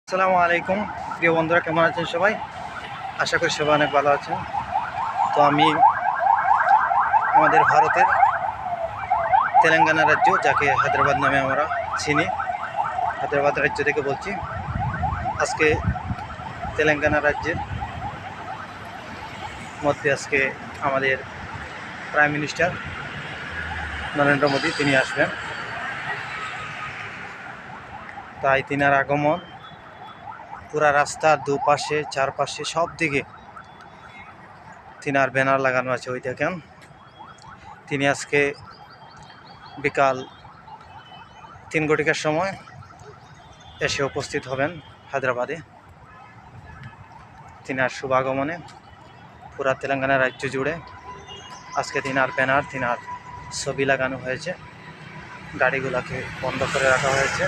আসসালামু আলাইকুম প্রিয় বন্ধুরা, কেমন আছেন সবাই? আশা করি সবাই অনেক ভালো আছেন। তো আমি আমাদের ভারতের তেলেঙ্গানা রাজ্য, যাকে হায়দ্রাবাদ নামে আমরা চিনি, হায়দ্রাবাদ রাজ্য থেকে বলছি। আজকে তেলেঙ্গানা রাজ্যের মধ্যে আজকে আমাদের প্রাইম মিনিস্টার নরেন্দ্র মোদী তিনি আসবেন। তাই তিনার আগমন পুরা রাস্তার দুপাশে চারপাশে সব দিকে তিনার ব্যানার লাগানো আছে। ওই দেখেন, তিনি আজকে বিকাল 3 ঘটিকার সময় এসে উপস্থিত হবেন হায়দ্রাবাদে। তিনার শুভাগমনে পুরা তেলেঙ্গানা রাজ্য জুড়ে আজকে তিনার ব্যানার, তিনার ছবি লাগানো হয়েছে। গাড়িগুলোকে বন্ধ করে রাখা হয়েছে।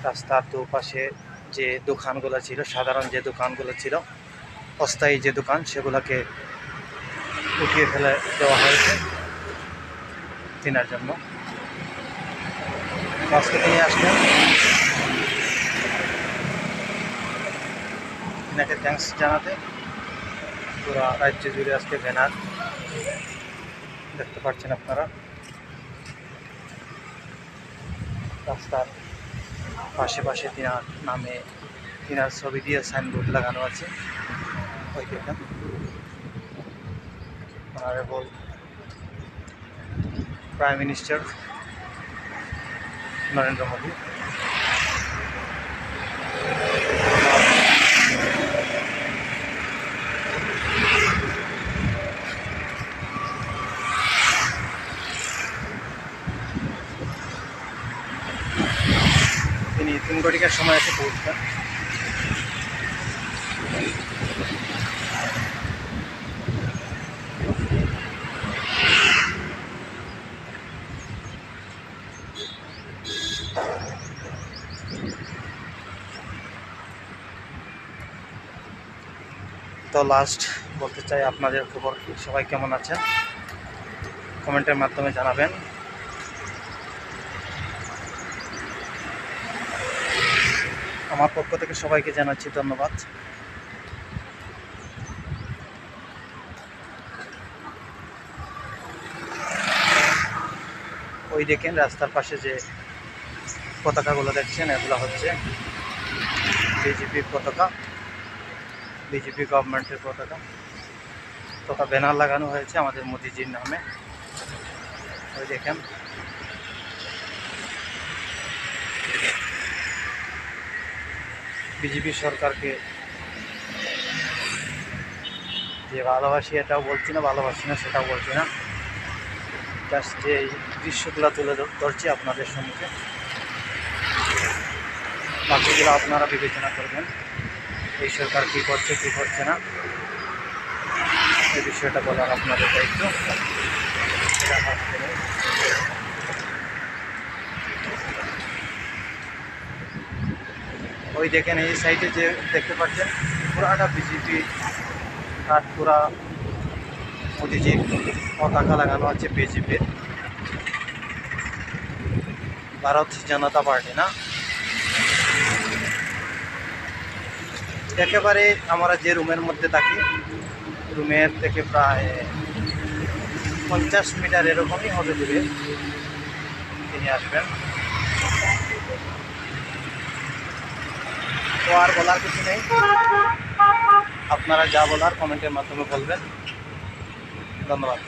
রাস্তার দুপাশে যে দোকানগুলো ছিল, সাধারণ যে দোকানগুলো ছিল, অস্থায়ী যে দোকান, সেগুলোকে উঠিয়ে ফেলে দেওয়া হয়েছে তিনার জন্য। আজকে তিনি আসবেন, তিনাকে থ্যাঙ্কস জানাতে পুরো রাজ্য জুড়ে আজকে ব্যানার দেখতে পাচ্ছেন আপনারা। রাস্তার পাশে পাশে তিনার নামে, তিনার ছবি দিয়ে সাইনবোর্ড লাগানো আছে। ওই দেখেন, honourable prime minister Narendra Modi. তিনি 3 ঘটিকার সময় এসে পৌঁছবেন। তো লাস্ট বলতে চাই, আপনাদের খবর কি? সবাই কেমন আছেন? কমেন্টের মাধ্যমে জানাবেন। আমার পক্ষ থেকে সবাইকে জানাচ্ছি ধন্যবাদ। ওই দেখেন, রাস্তার পাশে যে পতাকাগুলো দেখছেন, এগুলো হচ্ছে বিজেপির পতাকা, বিজেপি গভর্নমেন্টের পতাকা। তথা ব্যানার লাগানো হয়েছে আমাদের মোদিজির নামে। ওই দেখেন, বিজেপি সরকারকে যে ভালোবাসি এটাও বলছি না, ভালোবাসি না সেটাও বলছি না, জাস্ট যে এই দৃশ্যগুলো তুলে ধরছি আপনাদের সম্মুখে। বাকিগুলো আপনারা বিবেচনা করবেন, এই সরকার কী করছে কী করছে না, এই বিষয়টা বলার আপনাদের দায়িত্ব। ওই দেখেন, এই সাইডে যে দেখতে পাচ্ছেন পুরাটা বিজেপি আর পুরা মোদিজির পতাকা লাগানো আছে বিজেপির, ভারত জনতা পার্টি না। একেবারে আমরা যে রুমের মধ্যে থাকি, রুমের থেকে প্রায় 50 মিটার এরকমই হবে দূরে তিনি আসবেন। তো আর বলার কিছু নেই, আপনারা যা বলার কমেন্টের মাধ্যমে বলবেন। ধন্যবাদ।